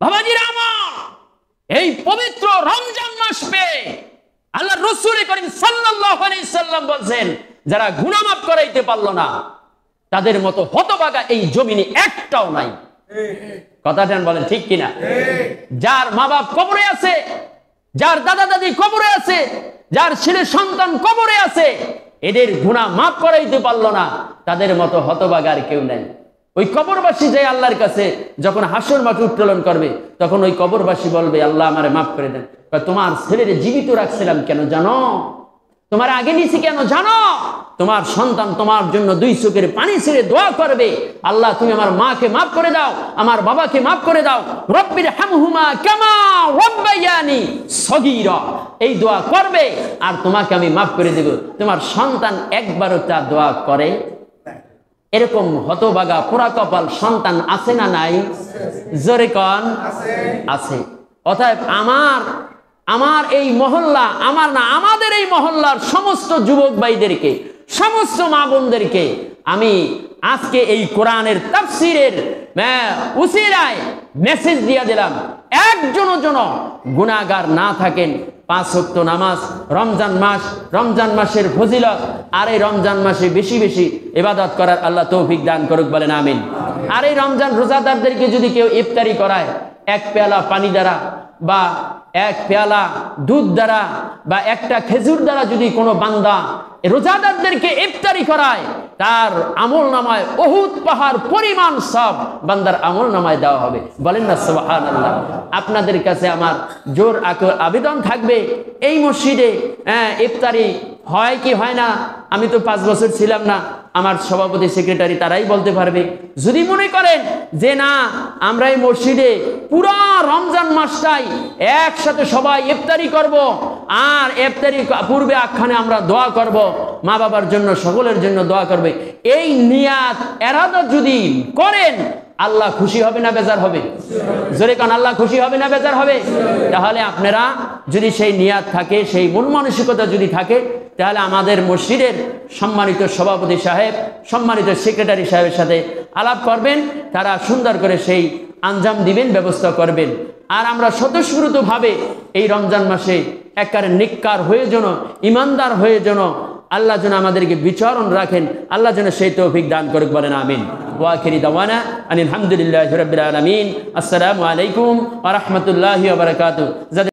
বাবাজির আমার এই পবিত্র রমজান মাস পেয়ে আল্লাহ রাসূল করিম সাল্লাল্লাহু আলাইহি সাল্লাম বলেন, যারা গুনাহ মাফ করাইতে পারলো না তাদের মতো হতভাগা এই জমিনে একটাও নাই। কথাটা বলেন ঠিক কিনা? যার মা বাপ কবরে আছে, যার দাদা দাদি কবরে আছে, যার ছেলে সন্তান কবরে আছে, এদের গুনাহ মাফ করাইতে পারলো না, তাদের মতো হতভাগার কেউ নাই। ওই কবরবাসী যে আল্লাহর কাছে যখন হাসর মাঠ উত্তোলন করবে, তখন ওই কবরবাসী বলবে, আল্লাহ আমারে মাফ করে দেন। তোমার ছেলেরে জীবিত রাখছিলাম কেন জানো? তোমার আগে নিছি কেন জানো? তোমার সন্তান তোমার জন্য দুই চোখের পানি ছেড়ে দোয়া করবে, আল্লাহ তুমি আমার মাকে মাফ করে দাও, আমার বাবাকে মাফ করে দাও, রব্বির হামহুমা কামা রাব্বায়ানি সগীরা, এই দোয়া করবে আর তোমাকে আমি মাফ করে দেব। তোমার সন্তান একবারও তা দোয়া করে? এরকম হতভাগা পোড়া কপাল সন্তান আছে না নাই? জোরে কন আছে। অতএব আমার এই মহল্লা, আমার না, আমাদের এই মহল্লার সমস্ত যুবক ভাইদেরকে, সমস্ত মা বোনদেরকে আমি আজকে এই কোরআনের তাফসীরের উসিলায় মেসেজ দিয়ে দিলাম, একজনও যেন গুনাহগার না থাকেন। 5 ওয়াক্ত নামাজ, রমজান মাসের ফজিলত, আর এই রমজান মাসে বেশি বেশি ইবাদত করার আল্লাহ তৌফিক দান করুক, বলেন আমিন। আর এই রমজান রোজাদারদেরকে যদি কেউ ইফতারি করায়, 1 পেয়ালা পানি দ্বারা বা 1 পেয়ালা দুধ দ্বারা বা একটা খেজুর দ্বারা যদি কোনো বান্দা রোজাদারদেরকে ইফতারি করায়, তার আমল নামায় উহুদ পাহাড় পরিমাণ সব বান্দার আমল নামায় দেওয়া হবে, বলেন না সুবহানাল্লাহ। আপনাদের কাছে আমার জোর আবেদন থাকবে, এই মসজিদে ইফতারি হয় কি হয় না, আমি তো 5 বছর ছিলাম না, আমার সভাপতি সেক্রেটারি তারাই বলতে পারবে। যদি মনে করেন যে না, আমরা এই মসজিদে পুরো রমজান মাসটাই একসাথে সবাই ইফতারি করব, আর ইফতারি পূর্বে আখ্যানে আমরা দোয়া করব, মা বাবার জন্য সকলের জন্য দোয়া করবে, এই নিয়াত এরাদা যদি করেন, আল্লাহ খুশি হবে না বেজার হবে? জোরে কান, আল্লাহ খুশি হবে না বেজার হবে? তাহলে আপনারা যদি সেই নিয়াত থাকে, সেই মন মানসিকতা যদি থাকে, তাহলে আমাদের মসজিদের সম্মানিত সভাপতি সাহেব, সম্মানিত সেক্রেটারি সাহেবের সাথে আলাপ করবেন, তারা সুন্দর করে সেই আঞ্জাম দিবেন, ব্যবস্থা করবেন। আর আমরা স্বতঃস্ফূর্তভাবে এই রমজান মাসে একেবারে নিক্কার হয়ে যেন, ইমানদার হয়ে যেন আল্লাহ যেন আমাদেরকে বিচরণ রাখেন, আল্লাহ যেন সেই তৌফিক দান করুক, বলেন আমিন। ওয়া আখিরি দাওয়ানা আলহামদুলিল্লাহি রাব্বিল আলামিন। আসসালামু আলাইকুম ওয়া রাহমাতুল্লাহি ওয়া বারাকাতুহু।